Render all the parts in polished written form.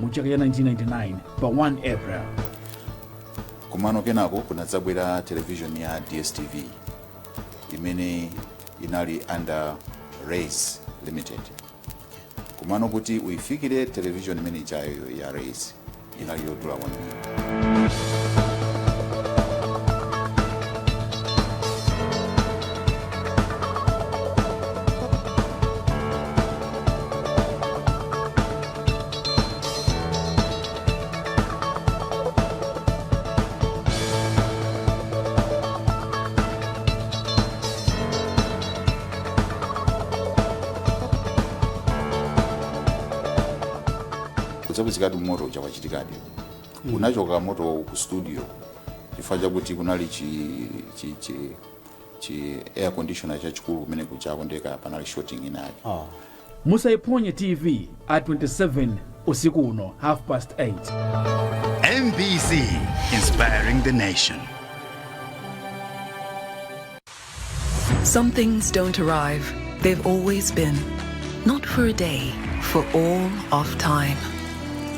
mu chaka cha 1999 pa 1 April. Kumano kenako kunadzabwera television ya DSTV imene inali under Race Limited. Kumano kuti uifikire television imene ichayo ya Race inali yodula kwambiri. Kudzapezekadi moto chawachitikadi unachoka moto ku studio chifukwa kuti kunali chi air conditioner chachikulu kumene kuchakondeka panali shorting inali. Musaiphonye TV at 27 usiku uno 8:30. MBC, inspiring the nation. Some things don't arrive, they've always been. Not for a day, for all of time.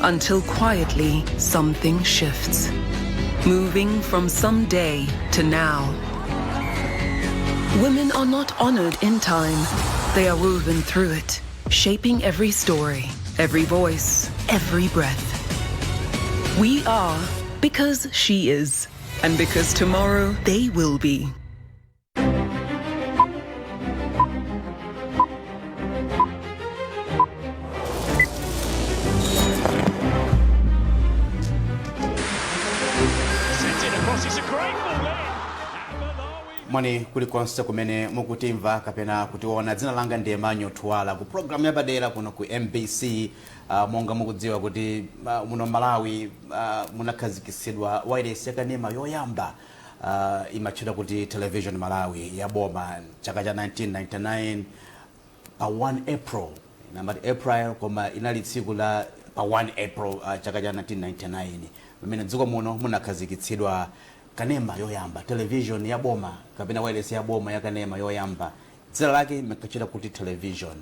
Until quietly, something shifts. Moving from someday to now. Women are not honored in time. They are woven through it, shaping every story, every voice, every breath. We are because she is, and because tomorrow they will be. Mwani kulikonse kumene mukutimva kapena kutiona. Dzina langa ndiye Manyo Twala ku program yapadera kuno ku MBC. Monga mukudziwa kuti muno Malawi munakhazikisidwa wireless yakanema yoyamba imachita kuti television Malawi ya boma chaka cha 1999 pa 1 April. Inambati April koma inali tsiku la pa 1 April chaka cha 1999 pamene dziko muno munakhazikitsidwa kanema yoyamba television ya boma kapena wireless ya boma ya kanema yoyamba. Dzina lake imekachita kuti television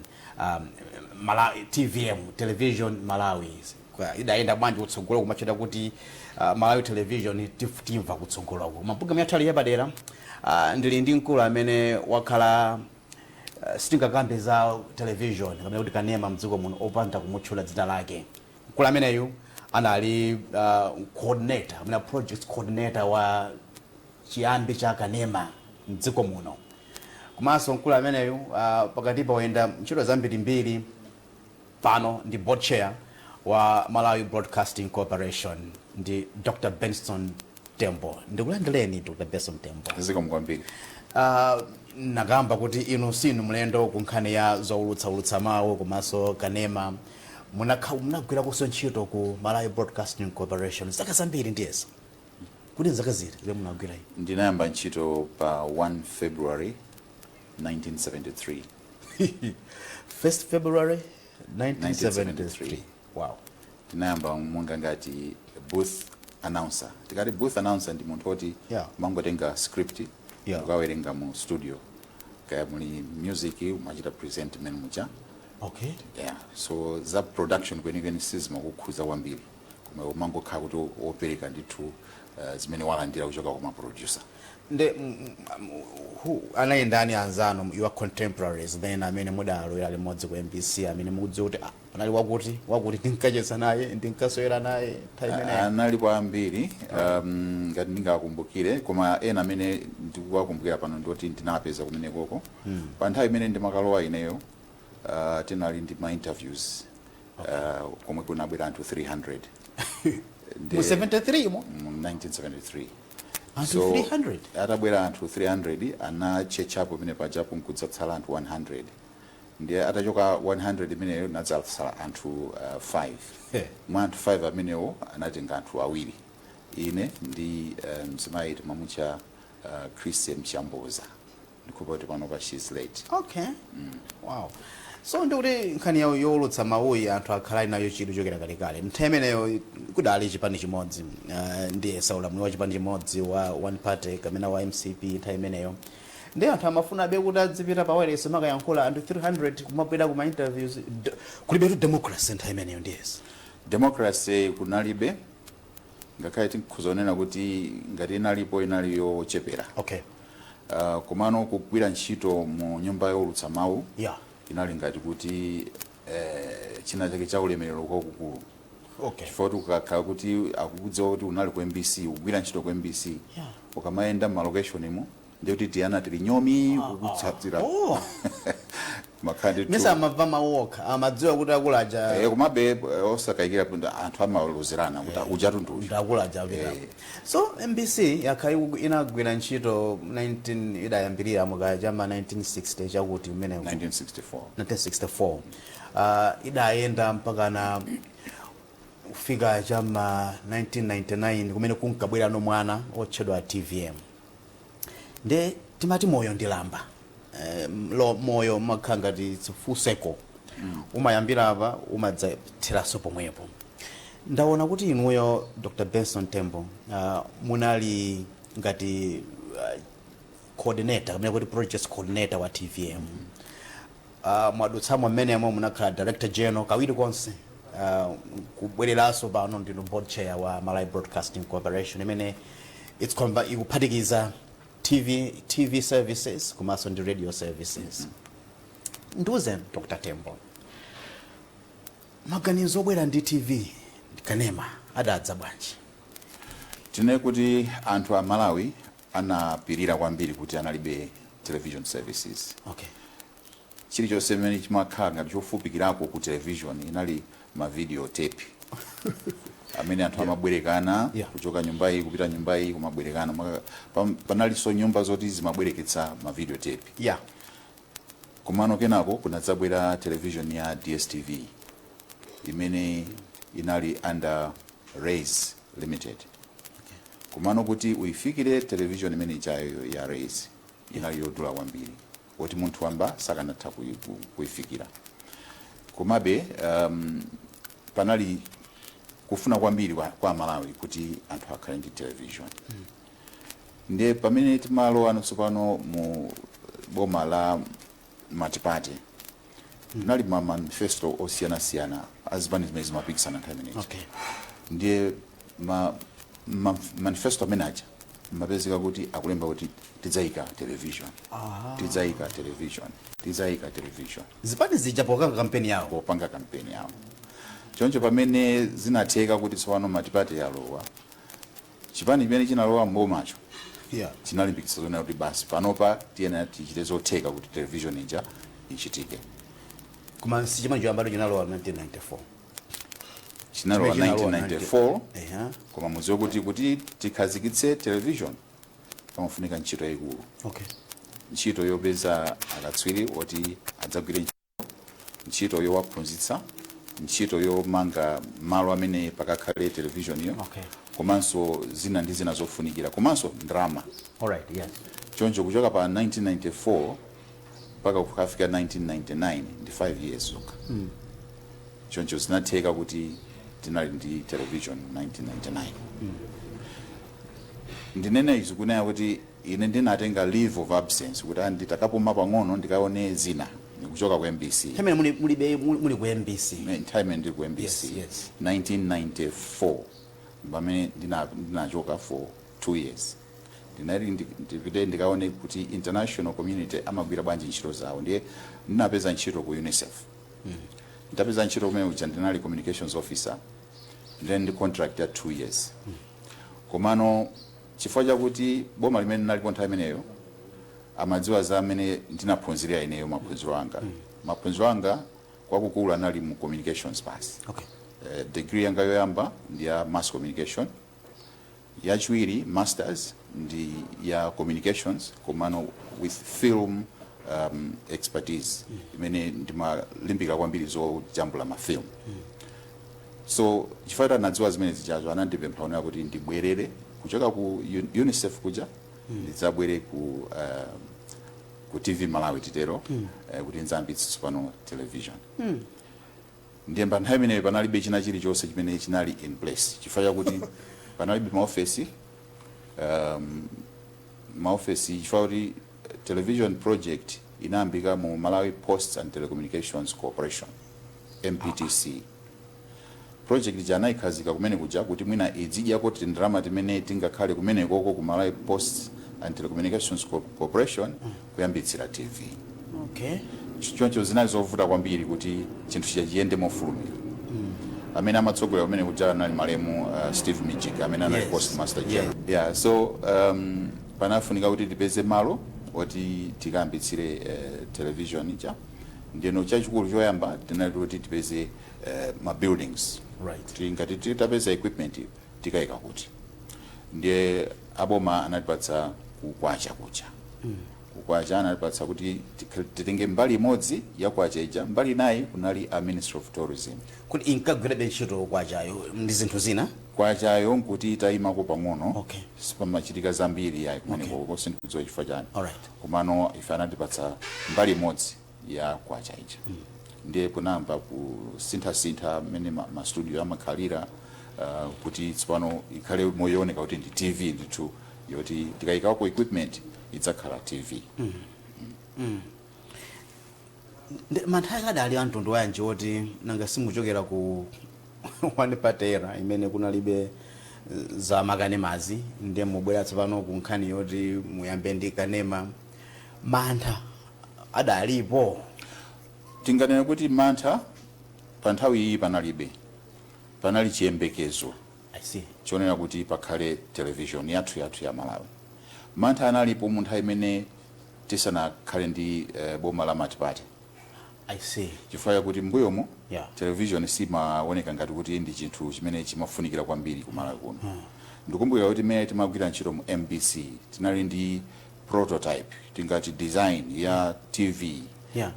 Malawi TVM television Malawi. Kwa idaenda bwanji kutsogolo kumachita kuti Malawi television timva kutsogolo ko. Maprogram yathali yapadera ndili ndi mkulu amene wakhala sitingakambe za television kapena kuti kanema mdziko muno opanda kumutchula dzina lake. Mkulu ameneyu anali coordinator, amina project coordinator wa chiyambi cha kanema mdziko muno. Kumaso mkulu ameneyu pakati pa wenda ntchito zambiri pano ndi board chair wa Malawi Broadcasting Corporation ndi Dr. Benson Tembo. Ndikulandeleni Dr. Benson Tembo. Ziko mkwambiri. Nagamba kuti inu sinu mlendo kunkhani ya zoulutsa mawu kumaso kanema. Munagwira kuso ntchito ku Malawi Broadcasting Corporation zaka zambiri ndiyesa. Kuti zaka ziri ile munagwira iyi? Ndinayamba ntchito pa 1 February 1973. 1st February 1973. Wow. Ndinayamba monga ngati booth announcer. Tikati booth announcer ndi munthu oti mangotenga script ukawerenga mu studio. Kaya muli music umachita present mene mucha. Okay. Yeah. So za production kwenye sizima kukhuza kwambiri. Kuma umango kha kuti opereka ndithu zimene walandira kuchoka kwa producer. Nde who anayendani anzano your contemporaries then amene mudalo ali modzi ku MBC amene mukudziwa kuti panali wakuti tinkacheza naye ndinkaswera naye time naye anali kwambiri ngati ndingakumbukire koma ena amene ndikuwakumbukira pano ndoti ndinapeza kumene koko pa nthawi imene ndimakalowa ineyo tinali ndi ma interviews komwe kunabwera anthu 300 mu 73 mo 1973 anthu 300 atabwera anthu 300 anachechapo pamene pajapo nkudzatsala anthu 100 ndiye atachoka 100 imeneyo nadzala anthu 5 mwa anthu 5 amenewo anatenga anthu awiri ine ndi mzimayi mamucha Christian Chamboza ndikupa kuti pano pa she's late. Okay. Wow. So ndikuti nkhani yawo yolutsa mawuyi anthu akhala nayo chidwi chokera kalekale nthawi imeneyo kudali chipani chimodzi ndiye saulamuli wa chipani chimodzi wa one party kamena wa MCP nthawi imeneyo ndi anthu amafuna abe kuti adzipita pa wireless makayankhula anthu 300 kumapita kuma interviews kulibe tu democracy nthawi imeneyo ndiyesa democracy kunalibe ngakhale tikuzonena kuti ngati inaliyo chepera. Okay. Komano kugwira ntchito mu nyumba yowulutsa mawu inali ngati kuti china chake cha ulemerero kwakukulu. Okay. Chifukwa ukakhala kuti akukudziwa kuti unali ku MBC ugwira ntchito ku MBC ukamayenda malocation mu ndiye kuti tiyana tili nyomi kukutsatsira. Makhandi tu mesa amava mawoka amadziwa kuti akulaja kumabe osakayikira kuti anthu amalozerana kuti ujatu ndakulaja so MBC yakhali inagwira ntchito 19 idayambirira mukajama 1960 chakuti umene 1964 idayenda mpaka na kufika chama 1999 kumene kunkabwera no mwana otchedwa TVM nde timati moyo ndilamba moyo makhangati full circle umayambira apa umadzatheraso pomwepo. Ndaona kuti inuyo Dr. Benson Tembo munali ngati coordinator kumene kuti project coordinator wa TVM. Mwadutsamo mmene amwe munakhala director general kawiri konse kubwereraso pano ndino board chair wa Malawi Broadcasting Corporation imene ikuphatikiza TV services kumaso ndi radio services. Nduze Dr. Tembo maganizo obwera ndi TV kanema adadza bwanji? Tine kuti anthu a Malawi anapirira kwambiri kuti analibe television services. Okay. Chilichonse chimene chimakhala ngati chofupikirako ku television inali ma video tape. Amene anthu amabwerekana kuchoka nyumba iyi kupita nyumba iyi kumabwerekana panalinso nyumba zoti zimabwereketsa ma video tape. Komano kenako kunadzabwera television ya DSTV imene inali under Rays Limited. Komano kuti uifikire television imene ichayo ya Rays inali yodula kwambiri kuti munthu wamba sakanatha kuifikira. Komabe panali kufuna kwambiri kwa Malawi kuti anthu akhale ndi television. Ndiye pamene timalo anosopano mu boma la matipate nali ma manifesto osiyana azipani zimene zimapikisana nthawi imeneyi. Okay. Ndiye manifesto amenaja mapezeka kuti akulemba kuti tidzayika television. Tidzayika television. Zipani zija popanga kampeni yawo. Choncho pamene zinatheka kuti tsopano matipate yalowa chipani chimene chinalowa mbomacho chinalimbikitsa zona kuti basi panopa tiyena tichite zotheka kuti television ija ichitike. Koma sichimanjo ambalo chinalowa 1994. Chinalowa 1994. Koma muziwe kuti tikhazikitse television pamafunika ntchito yayikulu. Okay. Ntchito yopeza akatswiri oti adzagwire ntchito yowaphunzitsa, ntchito yomanga malo amene pakakhale television iyo. Okay. Komanso zina ndi zina zofunikira komanso drama. Alright, yes. Choncho kuchoka pa 1994 mpaka kufika 1999 ndi 5 years zokha. Choncho zinatheka kuti tinali ndi television 1999. Ndinene izi kunena kuti ine ndinatenga leave of absence kuti nditakapuma pang'ono ndikaone zina kuchoka ku MBC. Time muli ku MBC. Time ndi ku MBC. Yes. 1994 pamene ndinachoka for 2 years. Ndikaone kuti international community amagwira bwanji ntchito zawo. Ndiye ndinapeza ntchito ku UNICEF. Ndapeza ntchito kumene uja ndinali communications officer. Then the contract ya 2 years. Komano chifukwa chakuti boma limene ndinali nthawi imeneyo amadziwa za amene ndinaphunzira ineyo maphunziro anga. Maphunziro anga kwakukulu anali mu communications basi. Okay. Degree yanga yoyamba ndi ya mass communication. Yachiwiri masters ndi ya communications komano with film expertise imene ndimalimbika kwambiri zojambula mafilm. So chifukwa nadziwa zimene zijazo anandipempha ona kuti ndibwerere kuchoka ku UNICEF kuja ndidzabwere ku TV Malawi titero kuti nzambitse pano television. Ndiye nthawi imeneyo panalibe china chilichonse chimene chinali in place chifukwa kuti panalibe maofesi chifukwa kuti television project inayambika mu Malawi Posts and Telecommunications Corporation MPTC. project jana ikhazika kumene kuja kuti mwina idzidya kuti ndalama timene tingakhale kumene koko ku Malawi Post and Telecommunications Corporation kuyambitsira TV. Okay. Choncho zinazovuta kwambiri kuti chinthu chiyende mofulumira. Amene amatsogolera kumene kuja anali malemu Steve Mijika amene anali postmaster general. Yeah, so panafunika kuti tipeze malo oti tikambitsire television ija. Ndino chachikulu choyamba tinali kuti tipeze ma buildings. Right. Ngati titapeza equipment tikayika kuti. Ndiye aboma anatipatsa kukwacha kucha. Kukwacha anatipatsa kuti titenge mbali imodzi ya kwacha ija, mbali nayi kunali a Ministry of Tourism. Kuti inkagwira ntchito kwachayo ndi zinthu zina? Kwachayo nkuti itayimako pang'ono. Okay. Sipamachitika zambiri yayi kumene koko sindikudziwa chifukwa chani. Alright. Komano ife anatipatsa mbali imodzi ya kwacha ija. Ndiye kunamba ku sintha mene ma studio amakhalira kuti tsopano ikhale moyooneka kuti ndi TV ndithu yoti tikayikako equipment idzakhala TV. Manthawi adali anthu wanji oti nanga simuchokera ku one patera imene kunalibe za makanemazi ndiye mubwera tsopano ku nkhani yoti muyambe ndi kanema, mantha adalipo? Tinganena kuti mantha pa nthawi iyi panalibe, panali chiyembekezo. I see. Chonena kuti pakhale television yathu ya Malawi. Mantha analipo mu nthawi imene tisanakhale ndi boma la matipati. I see. Chifukwa kuti mbuyomo television simaoneka ngati kuti ndi chinthu chimene chimafunikira kwambiri ku Malawi kuno. Ndikumbukira kuti mmene timagwira ntchito mu MBC tinali ndi prototype tingati design ya TV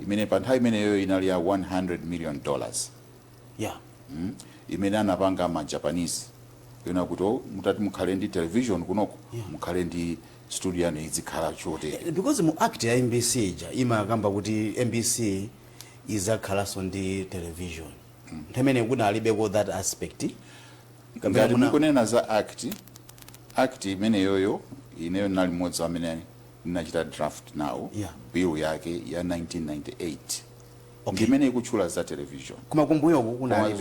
imene pa nthawi imeneyo inali ya $100 million. Imene anapanga ma Japanese yona kuti mutati mukhale ndi television kunoko mukhale ndi studio yanu izikhala chote. Because mu act ya MBC ija imakamba kuti MBC izakhalaso ndi television. Ntemene kuna alibeko that aspect. Ngati mukunena za act imene yoyo ineyo nali modzi amene ninachita draft now bill yake ya 1998. Ndimene ikutchula za television.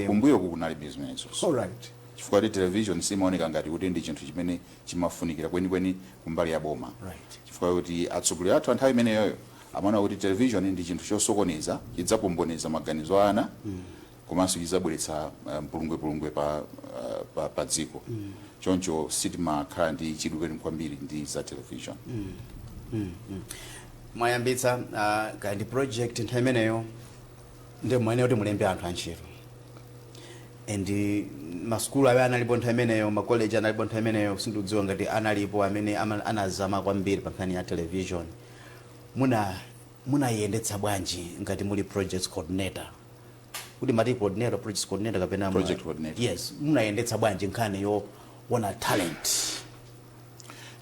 Kumbuyo kunalibe zimenezo. Alright. Chifukwa kuti television simaoneka ngati kuti ndi chinthu chimene chimafunikira kwenikweni kumbali ya boma. Chifukwa kuti atsogoleri athu nthawi imeneyo amaona kuti television ndi chinthu chosokoneza chidzapomboneza maganizo ana komanso chidzabweretsa mpulungwe pa dziko. Choncho sitimakhala ndi chidwi kwambiri ndi za television. Mwayambitsa kandi project nthawi imeneyo ndi mwene kuti mulembe anthu antchito. And maskulu abe analipo nthawi imeneyo, ma college analipo nthawi imeneyo, sindidziwa ngati analipo amene anazama kwambiri pa nkhani ya television. Munayendetsa bwanji ngati muli project coordinator? Kuti mati coordinator, project coordinator kapena project coordinator. Yes, munayendetsa bwanji nkhani yo wona talent?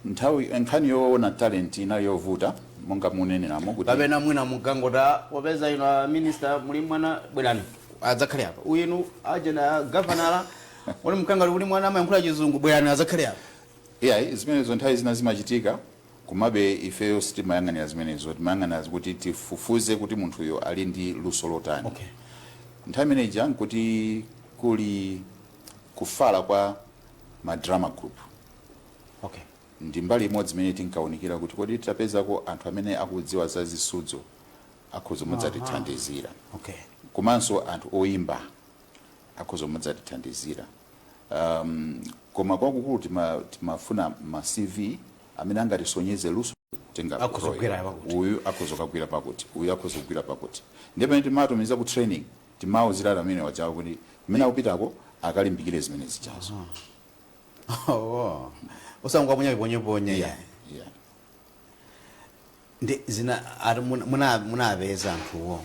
Nkhani yo wona talent inali yovuta monga munenenamo kuti kapena mwina mugangota wapeza ino minister muli mwana bwerani adzakhale apa uyinu ajena governor wali mkanga kuli mwana amayankhula chizungu bwerani adzakhale apa. Zimenezo nthawi zina zimachitika kumabe ifeyo sitimayang'anira zimenezo, timayang'anira kuti tifufuze kuti munthuyo ali ndi luso lotani. Nthawi imeneja nkuti kuli kufala kwa ma drama group. Ndi mbali imodzi imene tinkaunikira kuti kodi tapezako anthu amene akudziwa za zisudzo akhoza mudzatithandizira. Komanso anthu oyimba akhoza mudzatithandizira. Koma kwakukulu timafuna ma CV amene angatisonyeze luso tenga uyu akhoza kugwira pakuti, uyu akhoza kugwira pakuti. Ndipo pamene timatumiza ku training timauzira amene wachawo kuti mmene akupitako akalimbikire zimene zichazo. Usangwa ponye. Ndi zina munapeza anthuwo?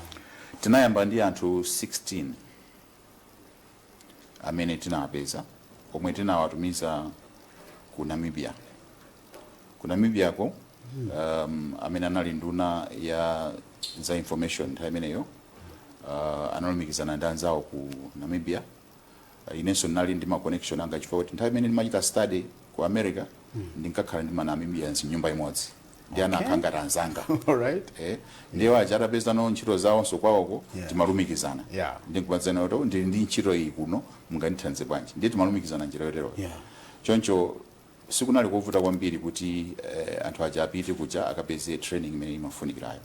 Tinayamba ndi anthu 16 amene tinawapeza omwe tinawatumiza ku Namibia. Ku Namibiako amene anali nduna ya za information nthawi imeneyo analumikizana ndi anzawo ku Namibia. Inenso nali ndi ma connection anga chifukwa kuti nthawi imene ndimachita study ku America ndinkakhala ndi ma Namibians nyumba imodzi. ndi ana akhanga tanzanga Alright. ndiye waja atapeza no ntchito zawo so kwawoko Yeah. timalumikizana Yeah. ndi kupatsana kuti ndi ntchito iyi kuno mungandithandize bwanji ndiye timalumikizana njira yotero Yeah. choncho sikunali kuvuta kwambiri kuti anthu aja apite kuja akapeze training imene imafunikirayo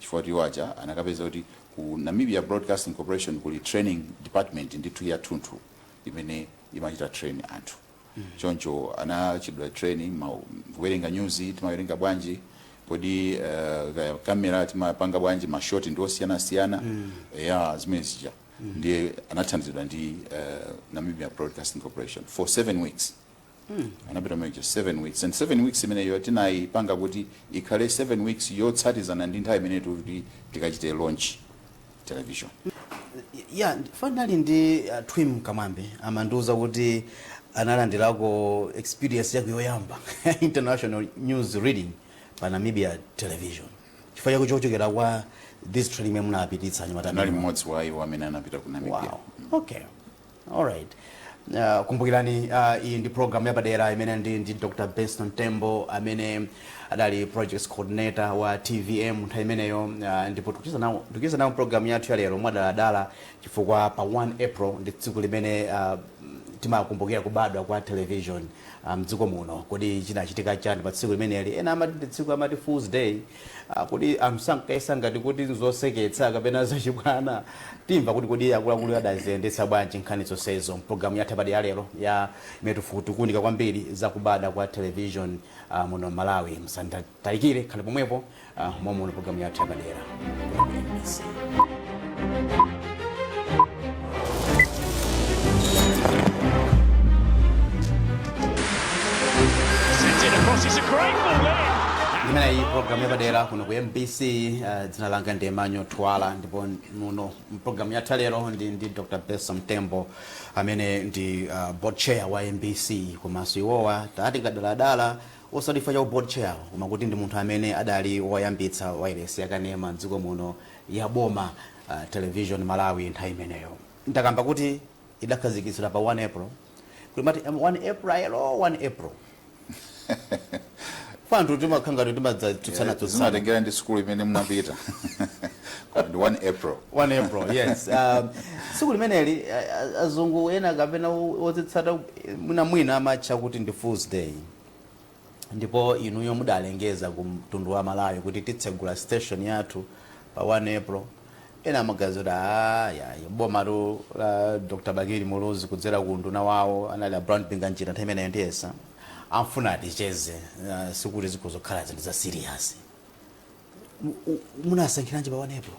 chifukwa kuti waja anakapeza kuti ku Namibia Broadcasting Corporation kuli training department ndithu ya thunthu imene imachita train anthu choncho anachidwa training kuwerenga news timawerenga bwanji kodi kamera timapanga bwanji mashoti ndi osiyana-siyana ya zimene zija ndiye anathandizidwa ndi Namibia Broadcasting Corporation for 7 weeks anapita mweja 7 weeks and 7 weeks imeneyo tinayipanga kuti ikhale 7 weeks yotsatizana ndi nthawi imene kuti tikachite launch television. Yeah, finally ndi Twim Kamambe amandiuza kuti analandirako experience yako yoyamba international news reading pa Namibia television. Chifukwa chako chochokera kwa this training imene munapititsa anyamata. Nali mmodzi wa iwo amene anapita ku Namibia. Wow. Okay. All right. Kumbukirani iyi ndi program yapadera imene ndi Dr. Benson Tembo amene adali projects coordinator wa TVM nthawi imeneyo ndipo tukiza nawo program yathu ya lero mwadala chifukwa pa 1 April ndi tsiku limene timakumbukira kubadwa kwa television mdziko muno. Kodi chinachitika chani pa tsiku limeneli? Ena amati ndi tsiku amati Fool's Day. Kodi amsankaisa ngati kuti nzoseketsa kapena zachibwana. Timva kuti kodi akuluakulu adaziyendetsa bwanji nkhani zonsezo program yathu yapadera lero ya imetufukutukunika kwambiri za kubadwa kwa television muno Malawi. Musatalikire khale pomwepo momwe muno program yathu yapadera. Imene iyi program yapadera kuno ku MBC dzina langa ndi Manyo Twala ndipo muno program yathu lero ndi Dr. Benson Tembo amene ndi board chair wa MBC komanso iwowa tati ngadaladala osadifa cha board chair koma kuti ndi munthu amene adali woyambitsa wireless yakanema mdziko muno ya boma television Malawi nthawi imeneyo. Ndakamba kuti idakhazikitsidwa pa 1 April. Kulimati 1 April 1 April. Fantu timakhanga timadzatsana timatengera ndi school imene munapita. Ndi 1 April. 1 April, yes. Siku limeneli azungu ena kapena otsitsata mwina amacha kuti ndi Fool's Day. Ndipo inuyo mudalengeza ku mtundu wa Malawi kuti titsegula station yathu pa 1 April. Ena magazi ya boma la Dr. Bagiri Muluzi kudzera ku nduna wawo anali Brown Binganjira nthawi imeneyo ndiyesa. Amfuna ticheze sikuti zikuzokhala zinthu za serious. Munasankhiranje pa 1 April.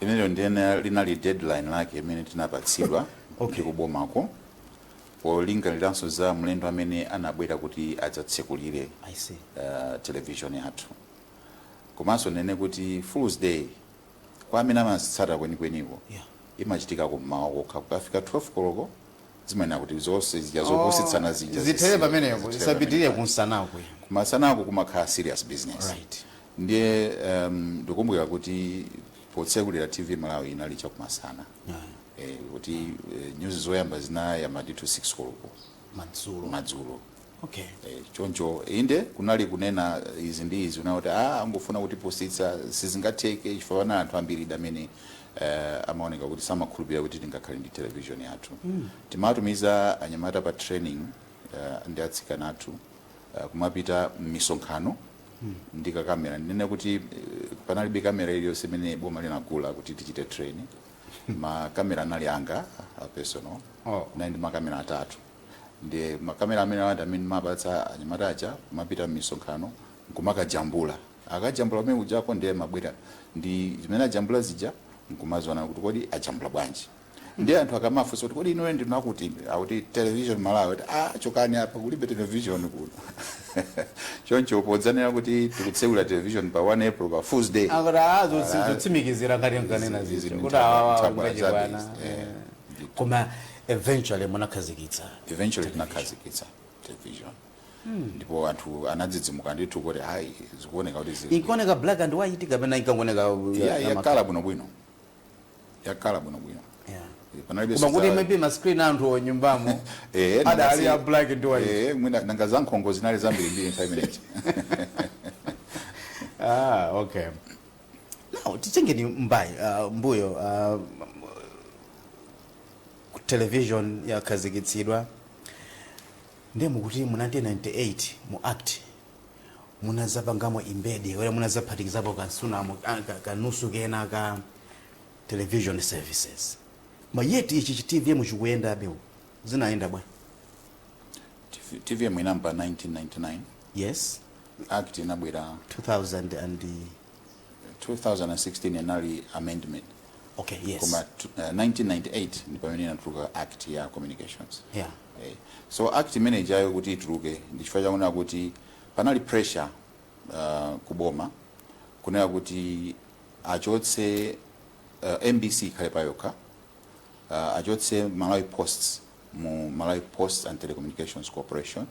Imeneyo ndiyena linali deadline lake imene tinapatsidwa kuti kubomako polingaliranso za mlendo amene anabwera kuti adzatsekulire television yathu. Komanso nene kuti Fool's Day kwa amene amatsata kwenikweniwo imachitika kummawa kokha kukafika 12 koloko zimene kuti zonse zija zokusitsana zija zithere pamenepo isapitirire kunsanako kumasanako kumakhala serious business. Right. Ndiye ndikumbukira kuti potsekulira TV Malawi inali chakumasana. Kuti news zoyamba zinayamba ndi 6 koloko madzulo. Okay. Choncho inde kunali kunena izi ndi izi unauti angofuna kuti positsa sizingatheke chifukwa anthu ambiri amene amaoneka kuti samakhulupirira kuti tingakhale ndi television yathu. Timatumiza anyamata pa training ndi atsikana athu kumapita misonkhano ndi kamera nene kuti panalibe kamera iliyonse imene boma linagula kuti tichite training. Makamera anali anga personal na ndi makamera 3 ndi makamera amene amene mapatsa anyamata aja kumapita misonkhano nkumakajambula akajambula amene ujako ndiye mabwera ndi zimene ajambula zija nkumazona kuti kodi ajambula bwanji. Ndi anthu akamafunsa kuti kodi inowe ndinakuti akuti television Malawi chokani apa kulibe television kuno. Choncho podzanira kuti tikutsekulira television pa 1 April pa Fool's Day. Zotsimikizira ngati nkanena zizo kuti ngachibwana. Koma eventually munakhazikitsa. Eventually tinakhazikitsa television. Ndipo anthu anadzidzimuka ndithu kuti hayi zikuoneka kuti zili. Ikuoneka black and white kapena ikaoneka yakala bwinobwino. Yakala bwinobwino. Koma kuti maybe ma screen anthu onyumbamo adali ya black and white. Mwina nanga zankhongo zinali zambiri nthawi imeneyi. Okay. Now tichengeni mbai mbuyo television yakazikitsidwa ndiye mukuti mu 1998 mu act munazapangamo embed wala munazaphatikizabo kansunamo kanusu kena ka television services mayeti ichi TV muchikuenda beu zinaenda bwana TV inamba 1999 yes act inabwera 2016 anali amendment. Okay, yes. Koma 1998 ndi pamene inatuluka act ya communications. Yeah. So act manager yayo kuti ituluke ndichifukwa chakuona kuti panali pressure kuboma kunena kuti achotse MBC khale payokha achotse Malawi Posts mu Malawi Posts and Telecommunications Corporation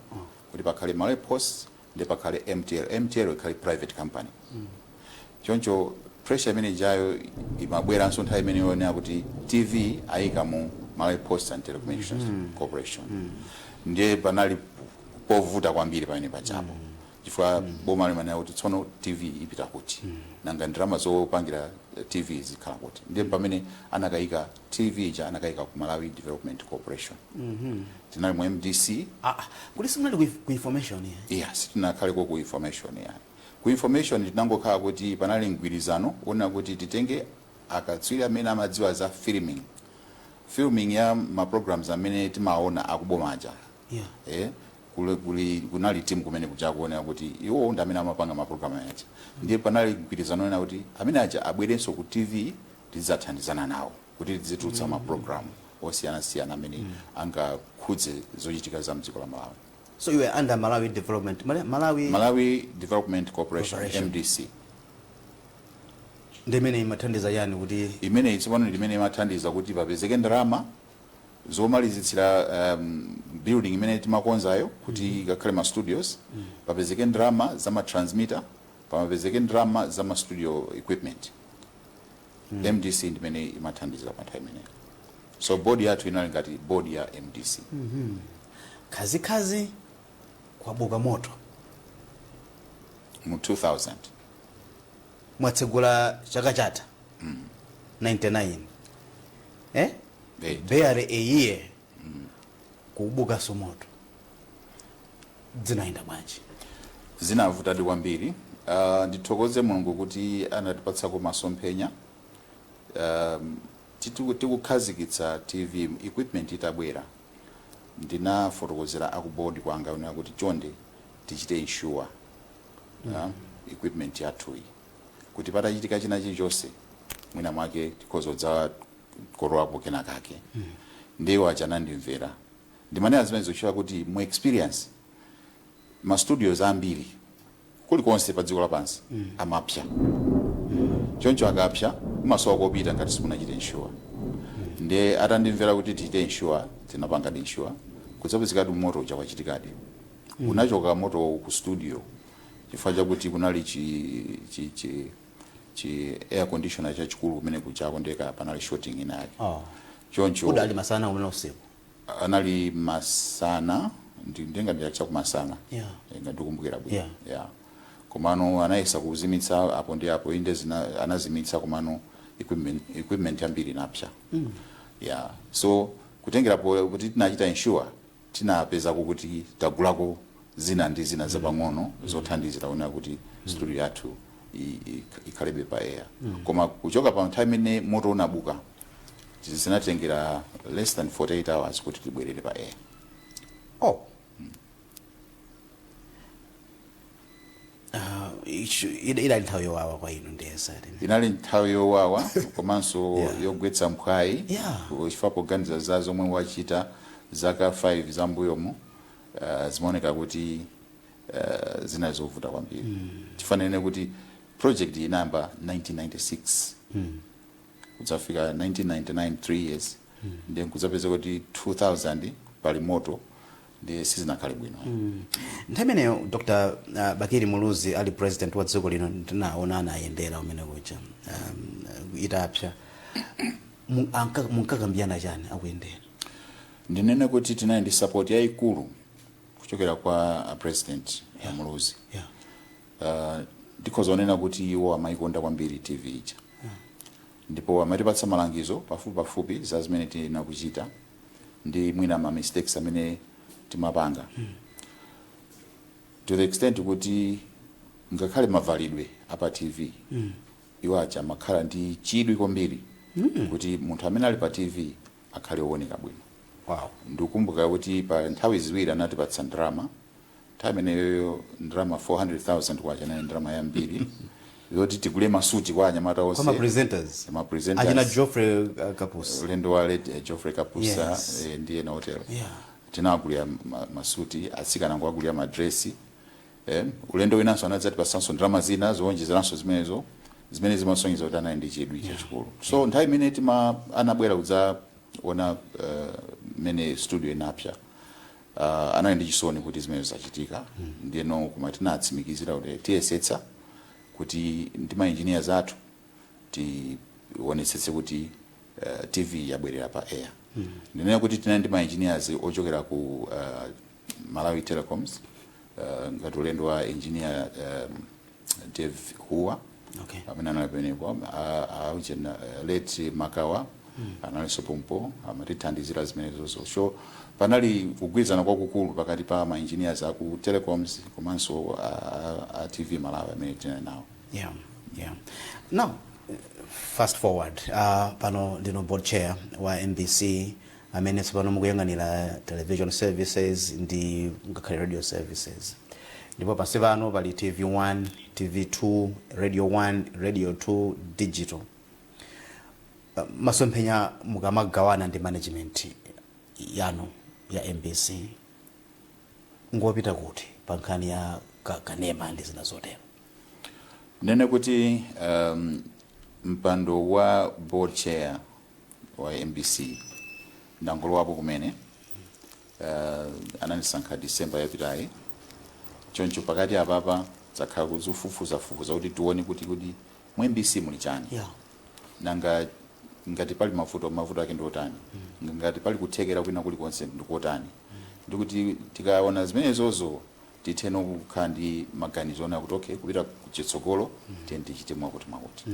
kuti pakhale Malawi Posts ndi pakhale MTL ikhale private company. Choncho pressure manager yayo imabwera nso nthawi imene yonena kuti TV ayika mu Malawi Posts and Telecommunications Corporation. Ndiye panali povuta kwambiri pamene pachapo chifukwa boma limanena kuti tsono TV ipita kuti nanga ndalama zopangira TV zikhala kuti ndiye pamene anakayika TV ja anakayika ku Malawi Development Corporation. Tinali mu MDC kuti simunali ku information yes tinakhale ku information ku information tinangokhala kuti panali mgwirizano ona kuti titenge akatswiri amene amadziwa za filming ya ma programs amene timaona akubomaja. Kunali team kumene kuja kuona kuti iwo ndi amene amapanga ma program aja. Ndiye panali mgwirizano ona kuti amene aja abwerenso ku TV tizathandizana nawo kuti tizitulutsa ma program osiyana amene angakhudze zochitika za mdziko la Malawi. So you were under Malawi Development Malawi Development Corporation MDC. Ndimene imathandiza yani kuti imene itsopano ndimene imathandiza kuti papezeke ndalama zomalizitsira building imene timakonzayo kuti ikakhale ma studios papezeke ndalama za ma transmitter papezeke ndalama za ma studio equipment. MDC ndimene imathandiza pa time imeneyo. So board yathu inali ngati board ya MDC. Kazi kwabuka moto mu 2000 mwatsegula chaka chata 99 barely a year kubuka somoto zinaenda bwanji zinavutadi kwambiri. Ndithokoze Mulungu kuti anatipatsa ku masomphenya tikukhazikitsa TV equipment itabwera ndinafotokozera akuboard kwanga una kuti chonde tichite insure equipment yathuyi kuti patachitika china chilichonse mwina mwake tikozodza korowapo kena kake. Ndiwo achanandimvera ndimanena zimene zochita kuti mu experience ma studios ambiri kulikonse pa dziko lapansi amapsa. Choncho akapsa kumasowa kopita ngati simunachite insure. Ndiye atandimvera kuti tichite insure tinapanga insure kudzapezekadi moto chachitikadi unachoka moto ku studio chifukwa chakuti kunali chi air conditioner chachikulu kumene kuchako ndeka panali shorting ina yake. Choncho udali masana umene usiku anali masana ndinga ndiyacha ku masana ndikumbukira bwino. Komano anayesa kuzimitsa apo ndi apo inde anazimitsa komano equipment yambiri inapsa. So kutengerapo kuti tinachita insure tinapeza kuti tagulako zina ndi zina zapang'ono zothandizira ona kuti studio yathu ikhalebe pa air. Koma kuchoka pa time ine moto unabuka zinatengera less than 48 hours kuti tibwerere pa air. Inali nthawi yowawa kwa inu ndiyesa inali nthawi yowawa komanso yogwetsa mphwayi chifukwa poganiza za zomwe wachita zaka 5 zambuyomo zimaoneka kuti zinazovuta kwambiri. Tifanene kuti project inamba 1996 kudzafika 1999 3 years ndiye kudzapeza kuti 2000 pali moto ndi sizinakhale bwino. Nthawimeneyo Dr. Bakiri Muluzi ali president wa dziko lino ndinaona anayendera umene kuja itapsa munkakambiyana chani akuyendera. Ndinene kuti tinali ndi support yayikulu kuchokera kwa president Muluzi. ndikhozonena kuti iwo amaikonda kwambiri TV ija ndipo amatipatsa malangizo pafupi za zimene tinakuchita ndi mwina ma mistakes amene timapanga to the extent kuti ngakhale mavalidwe apa TV iwo acha makhala ndi chidwi kwambiri kuti munthu amene ali pa TV akhale owoneka bwino. Wow. Ndikumbuka kuti pa nthawi ziwiri anatipatsa ndrama time ineyo ndrama 400,000 kwacha na ndrama yambiri yoti tigule masuti kwa anyamata onse Kama presenters ajina Geoffrey Kapusa ulendo wale Geoffrey Kapusa Yes. ndiye na hotel Yeah. tinagulia masuti atsikana ngwagulia madresi ulendo winanso anadzati pasanso ndrama zina zonjezeranso zimene zimasonyeza kuti anayi chidwi chachikulu. So nthawi imene anabwera kudza ona mene studio inapya anali ndi chisoni kuti zimene zachitika ndiyeno koma tinatsimikizira kuti tiyesetsa kuti ndi ma engineers athu tionetsetse kuti TV yabwerera pa air. Ndinena kuti tinali ndi ma engineers ochokera ku Malawi Telecoms ngati ulendo wa engineer Dave Huwa Okay. amene analipenepo auchena late Makawa analinso pompo amatithandizira zimene zonse. So panali kugwirizana kwakukulu pakati pa ma engineers aku telecoms komanso a TV Malawi amene tinali nawo. Yeah. Now fast forward pano ndino board chair wa MBC amene tsopano mukuyang'anira television services ndi ngakhale radio services. Ndipo pansi pano pali TV1, TV2, Radio 1, Radio 2, digital. Masomphenya mukamagawana ndi management yanu ya MBC ngopita kuti pa nkhani ya kanema ndi zina zotero. Nene kuti mpando wa board chair wa MBC ndangolowapo kumene ananisankha December yapitayi. Choncho pakati apapa zakhala kuzufufuza kuti tione kuti mu MBC muli chani. Yeah. Nanga ngati pali mavuto ake ndotani. Ngati pali kuthekera kwina kuli konse ndikotani. Ndikuti tikaona zimenezozo titheno kukhala ndi maganizo ona kuti okay kupita kuchitsogolo tichite mwakuti.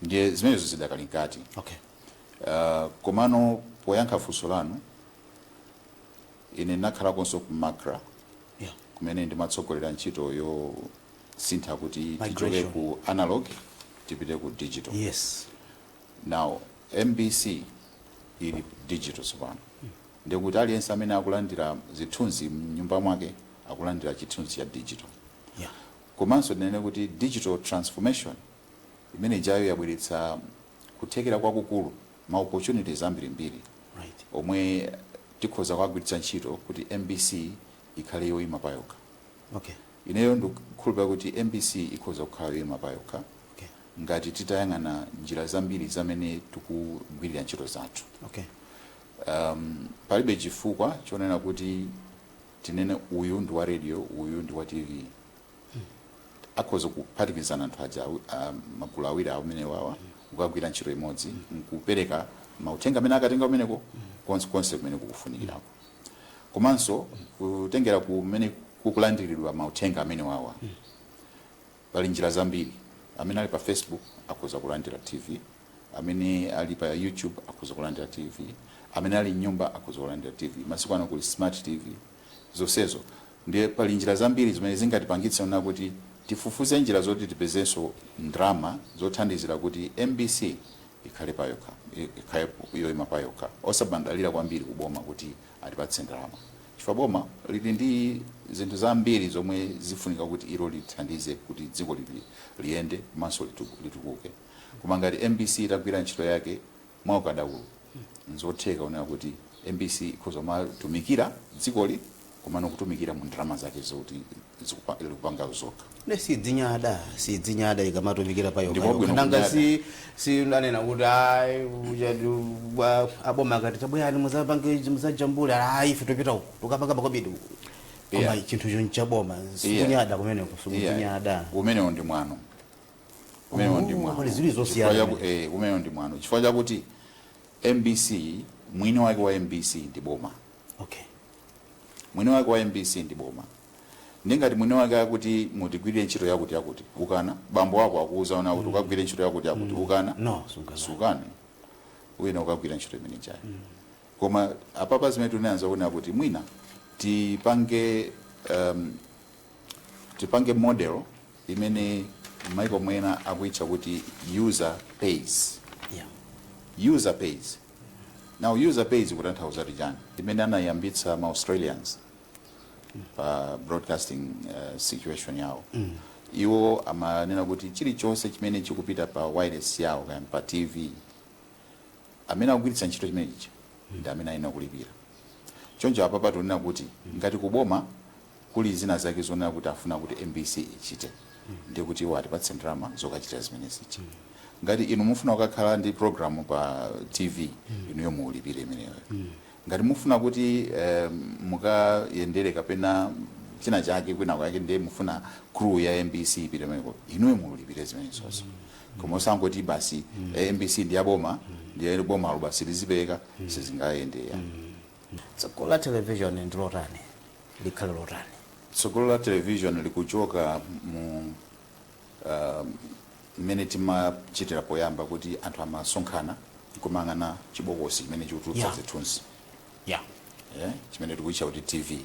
Ndiye zimenezo zidakali nkati. Okay. Komano poyankha funso lanu ine nakhala konso ku Makra. Yeah. Kumene ndimatsogolera ntchito yo sintha kuti tichoke Migration. ku analog tipite ku digital. Yes. Now MBC ili digital tsopano. Ndikuti aliyense amene akulandira zithunzi mnyumba mwake akulandira chithunzi ya digital. Yeah. Komanso ndinene kuti digital transformation imene jayo yabweretsa kuthekera kwakukulu ma opportunities ambirimbiri Right. omwe tikhoza kwagwiritsa ntchito kuti MBC ikhale yoyima pa yokha. Okay. Ineyo ndikhulupirira kuti MBC ikhoza kukhala yoyima pa yokha. Okay. Ngati titayang'ana njira zambiri zamene tikugwirira ntchito zathu. Okay. Palibe chifukwa chonena kuti tinene uyu ndi wa radio uyu ndi wa TV. Akhoza kuphatikizana anthu aja magulu awiri amene wawa kukagwira ntchito imodzi nkupereka mauthenga amene akatenga kumeneko konse kumene kukufunikirako. Komanso kutengera kumene kukulandiridwa mauthenga amene wawa pali njira zambiri. Amene ali pa Facebook akhoza kulandira TV, amene ali pa YouTube akhoza kulandira TV, amene ali nyumba akhoza kulandira TV. Masiku ano kuli smart TV zonsezo. Ndiye pali njira zambiri zimene zingatipangitse ona kuti tifufuze njira zoti tipezenso ndrama zothandizira kuti MBC ikhale pa yokha, ikhale yoyima pa yokha. Osabandalira kwambiri kuboma kuti atipatse ndrama. Chifukwa boma lili ndi zinthu zambiri zomwe zifunika kuti ilo lithandize kuti dziko liyende komanso litukuke. Koma ngati MBC itagwira ntchito yake mwaukadaulo nzotheka onena kuti MBC ikhoza kumatumikira dzikoli komano kutumikira mu ndrama zake zoti zikupanga zokha. sidzinyada ikamatumikira pa Ndipo bwino yokha. Nanga kunyada. si nanena kuti aboma akati tabwerani muzajambula ife tupita uku tukapanga makobidi uku. Koma Yeah. chinthu chonchaboma sikunyada kumeneko sikunyada. Umenewo ndi mwano. Umenewo ndi mwano. Pali zili zosiyana. Umenewo ndi mwano. Chifukwa chakuti MBC mwini wake wa MBC ndi boma. Okay. Mwini wake wa MBC ndi boma. ndingati mwini wake akuti mutigwirire ntchito yakuti ukana bambo wako akuuza ona kuti ukagwire ntchito yakuti ukana no sukani wina ukagwira ntchito imene chayo koma apapa zimene tinaanza kuona kuti mwina tipange model imene maiko mwena akuitcha kuti user pays. User pays. Now user pays kutanthauza chani imene anayambitsa ma Australians pa broadcasting situation yawo iwo amanena kuti chilichonse chimene chikupita pa wireless yawo kaya pa TV amene akugwiritsa ntchito chimene chicha ndi amene ayina kulipira. Choncho apapa tunena kuti ngati kuboma kuli zina zake zonena kuti afuna kuti MBC ichite ndi kuti iwo atipatse ndalama zokachita zimene zicha. Ngati inu mufuna kukakhala ndi program pa TV inuyo mulipire imeneyo. Ngati mufuna kuti mukayendere kapena china chake kwina kwake ndiye mufuna crew ya MBC ipite imeneyo inuyo mulipire zimene zonse. Koma osangoti basi MBC ndi aboma ndiye boma lo basi lizipereka sizingayendeya. Tsogolo la television ndi lotani likhale lotani. Tsogolo la television likuchoka mu mmene timachitira poyamba kuti anthu amasonkhana kumangana chibokosi chimene chikutulutsa zithunzi chimene tikuitcha kuti TV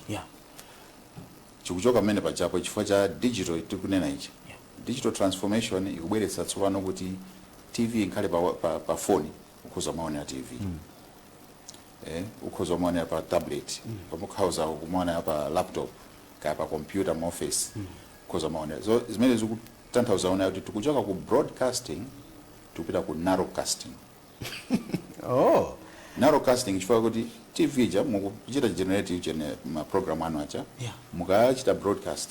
chikuchoka mmene pachapo chifukwa cha digital tikunena ichi. Digital transformation ikubweretsa tsopano kuti TV ikhale pa phone ukhoza maonera TV ukhoza maonera pa tablet ukhoza kumaonera pa laptop kaya pa computer mu office ukhoza maonera. So zimene zikutanthauza ona kuti tikuchoka ku broadcasting tupita ku narrowcasting. Narrowcasting chifukwa kuti TV ja mukuchita generative ma program anu acha mukachita broadcast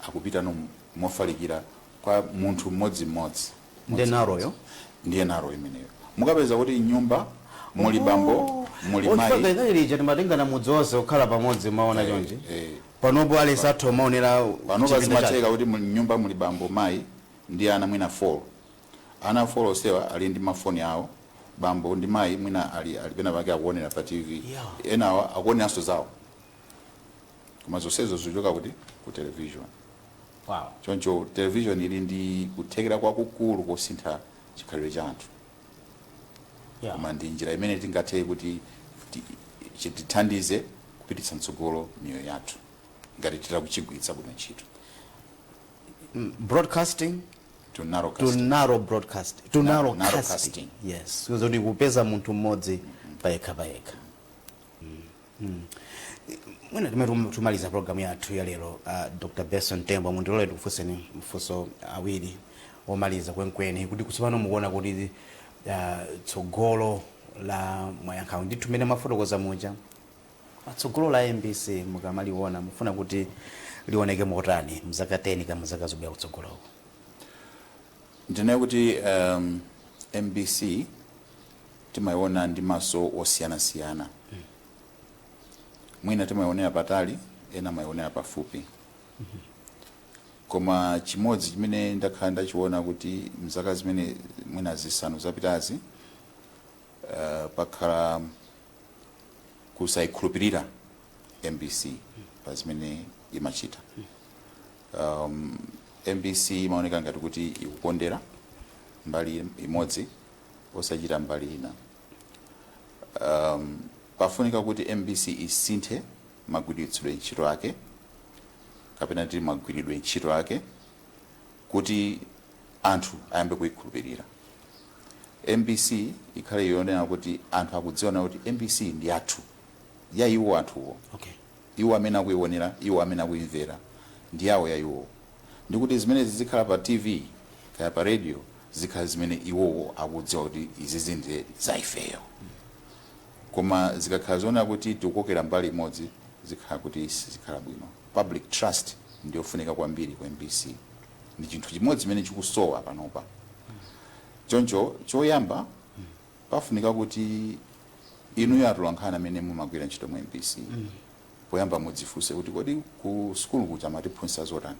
akupita no mofalikira kwa munthu mmodzi ndiye narrow imeneyo. Mukapeza kuti nyumba muli bambo muli mai otsogolera timatenga na mudzi okhala pamodzi maona chonje panopo ali satho maonera panopo zimateka kuti nyumba muli bambo mai ndi ana mwina 4 ana 4 osewa ali ndi mafoni awo bambo ndi mai mwina ali pena pake akuonera pa TV enawa akuoneranso zawo koma zonsezo zichoka kuti ku television. Choncho television ili ndi kuthekera kwakukulu kosintha chikhalidwe cha anthu koma ndi njira imene tingathe kuti tithandize kupititsa mtsogolo miyoyo yathu ngati titakuchigwiritsa bwino ntchito. Broadcasting to narrowcasting. Narrowcasting. Yes, so ndi kupeza munthu mmodzi payekha. Mwina tumaliza program yathu ya lero. Dr. Benson Tembo mundilole tikufunseni mfunso awiri omaliza kwenikweni kuti kusipano mukuona kuti tsogolo la mwayankhawo ndi tumene mafotokoza muja tsogolo la MBC mukamaliona mufuna kuti lioneke motani mzaka 10 kama mzaka zobwera kutsogoloko. Ndine kuti MBC timayiona ndi maso osiyana-siyana. Mwina timayionera patali ena mayionera pafupi. Koma chimodzi chimene ndakhala ndachiona kuti mzaka zimene mwina zisanu zapitazi pakhala kusayikhulupirira MBC pa zimene imachita. MBC imaoneka ngati kuti ikukondera mbali imodzi osachita mbali ina. Pafunika kuti MBC isinthe magwiritsidwe ntchito ake kapena kuti magwiridwe ntchito ake kuti anthu ayambe kuyikhulupirira. MBC ikhale yonena kuti anthu akudziona kuti MBC ndi athu ya iwo anthuwo. Iwo amene akuionera iwo amene akuimvera ndi yawo ya iwo. Ndikuti zimene zizikhala pa TV kaya pa radio zikhala zimene iwowo akudziwa kuti izi zindi za ifeyo. Koma zikakhala zona kuti tikokera mbali imodzi zikhala kuti zikhala bwino. Public trust ndio funika kwambiri kwa MBC. Ndi chinthu chimodzi chimene chikusowa panopa. Choncho choyamba pafunika kuti inuyo atolankhana amene mumagwira ntchito mu MBC poyamba mudzifunse kuti kodi ku school kuja matiphunzitsa zotani.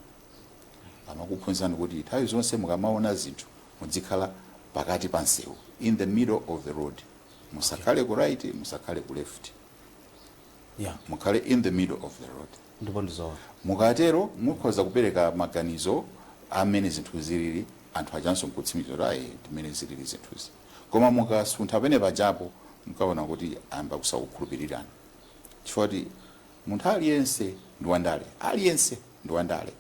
Amakuphunzitsani kuti nthawi zonse mukamaona zinthu mudzikhala pakati pa msewu, in the middle of the road. Musakhale ku right, musakhale ku left. mukhale in the middle of the road. Ndipo ndizo. Mukatero mukhoza kupereka maganizo amene zinthu zilili anthu ajanso nkutsimikiza timene zilili zinthuzi. Koma mukasuntha pene pajapo mukaona kuti amba kusakukhulupirirana. Chifukwa munthu aliyense ndi wandale. Aliyense ndi wandale.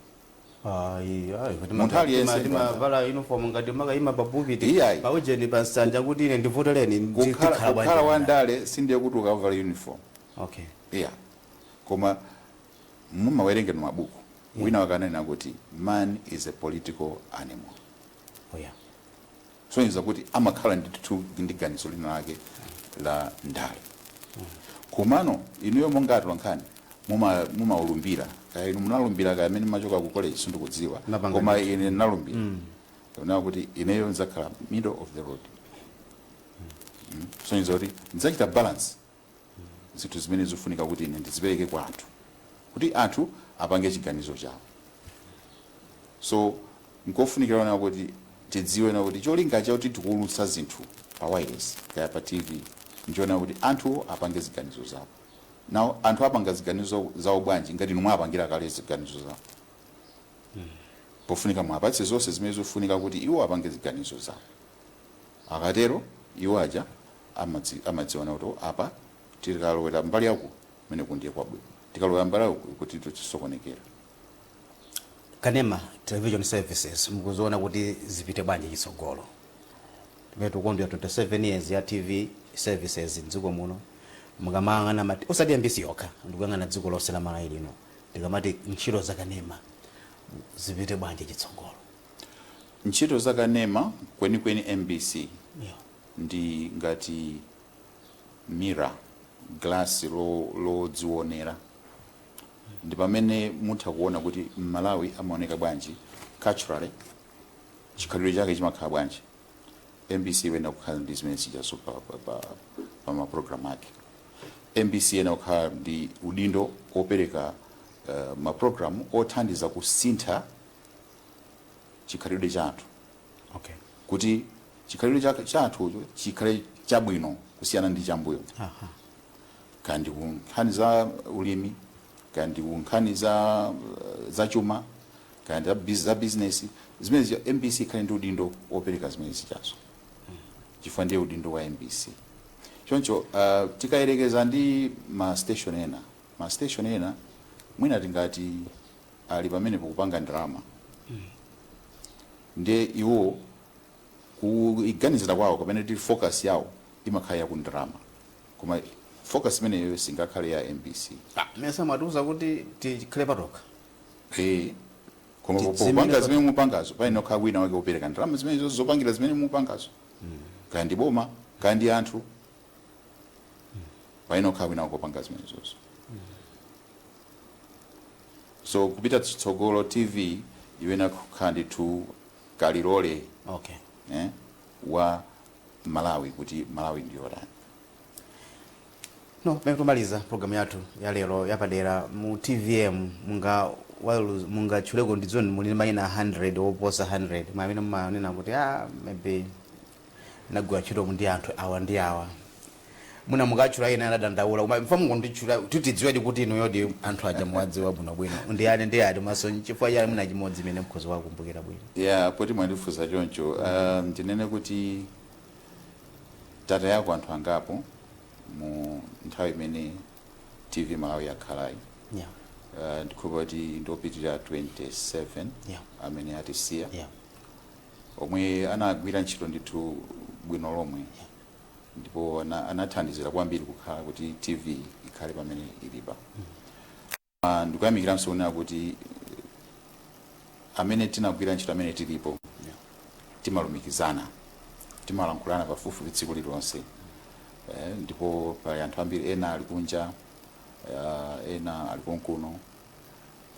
Munthu aliyense vala uniform ngati makayima pabupiti paujeni pansanja kuti ine ndivoteleni kukhala wandale sindiye kuti ukavala uniform. Okay. Yeah. Koma mumawerenge mabuku wina wakanena kuti man is a political animal. So inza kuti amakhala ndi ganizo lina lake la ndale. Komano inuyo mongati wankhani mumaulumbira kaya inu munalumbira kaya amene machoka ku college sindikudziwa koma ine nalumbira ona kuti ineyo nzakhala middle of the road. So inza kuti nzachita balance zinthu zimene zofunika kuti ine ndizipereke kwa anthu kuti anthu apange chiganizo chawo. So nkofunikira ona kuti tidziwe na kuti cholinga chawo tikuulutsa zinthu pa wireless kaya pa TV njoona kuti anthu apange ziganizo zawo. Now anthu apanga ziganizo zawo bwanji ngati nomwe apangira kale ziganizo zawo. Pofunika mwapatse zonse zimene zofunika kuti iwo apange ziganizo zawo. Akatero iwo aja amadziona kuti apa tikalowera mbali yako mene kundiye kwabwino. Tikalowera mbali yako kuti tisokonekera. Kanema television services mukuzoona kuti zipite bwanji chitsogolo. Timetu kondwa 27 years ya TV services mdziko muno. Mukamangana mati osati MBC yokha ndikuyangana dziko lonse la Malawi lino. Ndikamati ntchito za Kanema zipite bwanji chitsogolo. Ntchito za Kanema kweni MBC ndi ngati mirror glass lo dzionera. Ndi pamene mutha kuona kuti Malawi amaoneka bwanji culturally chikhalidwe chake chimakhala bwanji. MBC wena kukhala ndi zimene sijaso pa ma program ake. MBC yena kukhala ndi udindo opereka ma program othandiza kusintha chikhalidwe chathu. Okay. Kuti chikhalidwe chathu chikhale chabwino kusiyana ndi chambuyo. Kandi kunkhani za ulimi kandi kunkhani za chuma kandi za business zimene MBC ikhale ndi udindo opereka zimene zichazo. Chifukwa ndiye udindo wa MBC. Choncho tikayerekeza ndi ma station ena mwina tingati ali pamene pokupanga drama. Ndiye iwo kuiganizira kwawo kapena ndi focus yawo imakhala ku drama. Koma focus imene yo singakhale ya MBC. Mesa matuza kuti tikhale patoka. Koma popanga zimene mupangazo paino kha wina wake opereka drama zimene zopangira zimene mupangazo. Kandi boma kandi anthu paino kha wina wake opanga zimene zozo. So kupita tsogolo TV iwena kukhandi tu kalilole. Okay. Wa Malawi kuti Malawi ndiyo rani. No, tumaliza programu yathu ya lero yapadera mu TVM munga chuleko ndizoni muli maina 100 oposa 100 mamene manena kuti maybe nagwa chiro ndi anthu awa ndi awa. Muna mukachula ina anadandaula mfamu ngondichula tutidziwa kuti ino yodi anthu aja mwadziwa bwino bwino ndi ati maso chifukwa ya muna chimodzi mene mkhozo wakumbukira bwino. Yeah, poti mwandifusa choncho ndinene kuti tata yako anthu angapo mu nthawi imene TV Malawi yakhalai. Ndikupa kuti ndopitira 27 amene atisiya. Omwe anagwira ntchito ndithu bwino lomwe. Ndipo anathandizira kwambiri kukhala kuti TV ikhale pamene ilipa. Ndikuyamikira msona kuti amene tinagwira ntchito amene tilipo timalumikizana timalankhulana pafupi tsiku lilonse. Ndipo pali anthu ambiri ena ali kunja ena ali konkuno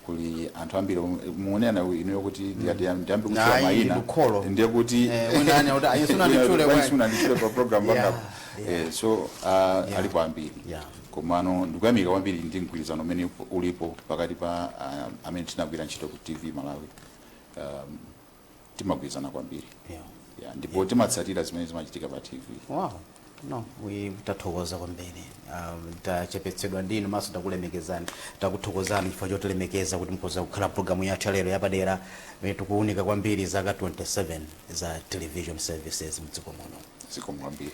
kuli anthu ambiri muonena ino kuti ndiyambe kuchula maina ndiye kuti unani kuti ayisuna ndichule pa program banga. So alipo ambiri. Komano ndikuyamika kwambiri ndi mgwirizano umene ulipo pakati pa amene tinagwira ntchito ku TV Malawi. Timagwirizana kwambiri. Ndipo timatsatira zimene zimachitika pa TV. Wow. No, tathokoza kwambiri. Tachepetsedwa ndinu maso takulemekezani. Takuthokozani chifukwa chotilemekeza kuti mukhoza kukhala programu yathu lero yapadera tikuunika kwambiri zaka 27 za television services mdziko muno. Sikomwambiri.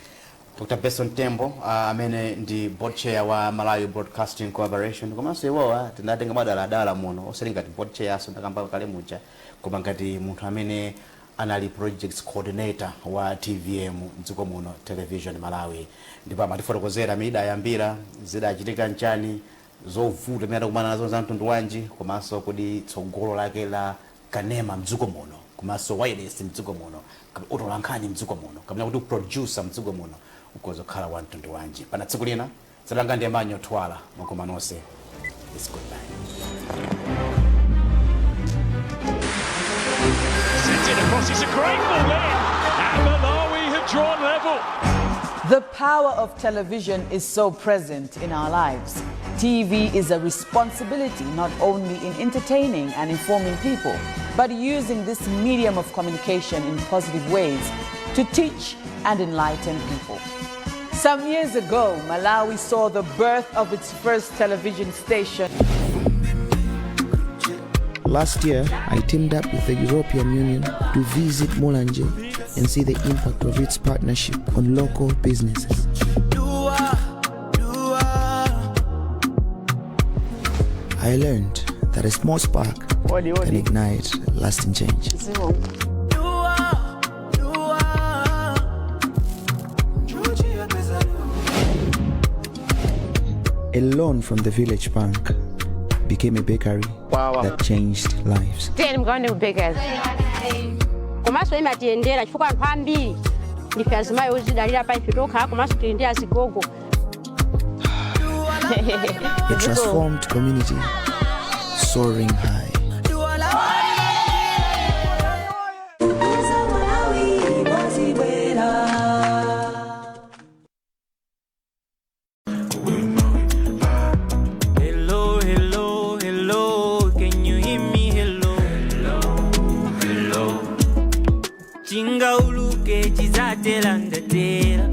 Dr. Benson Tembo amene ndi board chair wa Malawi Broadcasting Corporation komanso iwowa tinatenga madala muno osalingati board chair so ndakamba kale mucha koma ngati munthu amene anali projects coordinator wa TVM mdziko muno television Malawi ndipo amatifotokozera mida yambira zidachitika nchani zovuta mera kumana nazo za mtundu wanji komanso kodi tsogolo lake la kanema mdziko muno komanso wireless mdziko muno utolankhani mdziko muno kamene kuti producer mdziko muno ukozo khala wa mtundu wanji pana tsiku lina zalanga ndi manyo twala makoma nonse. It's goodbye. Sends it across, it's a great ball in, and Malawi have drawn level. The power of television is so present in our lives. TV is a responsibility not only in entertaining and informing people, but using this medium of communication in positive ways to teach and enlighten people. Some years ago, Malawi saw the birth of its first television station. Last year, I teamed up with the European Union to visit Mulanje and see the impact of its partnership on local businesses. I learned that a small spark can ignite lasting change. A loan from the village bank became a bakery that changed lives. A transformed community soaring high. Chinga uluke chizatela ndatela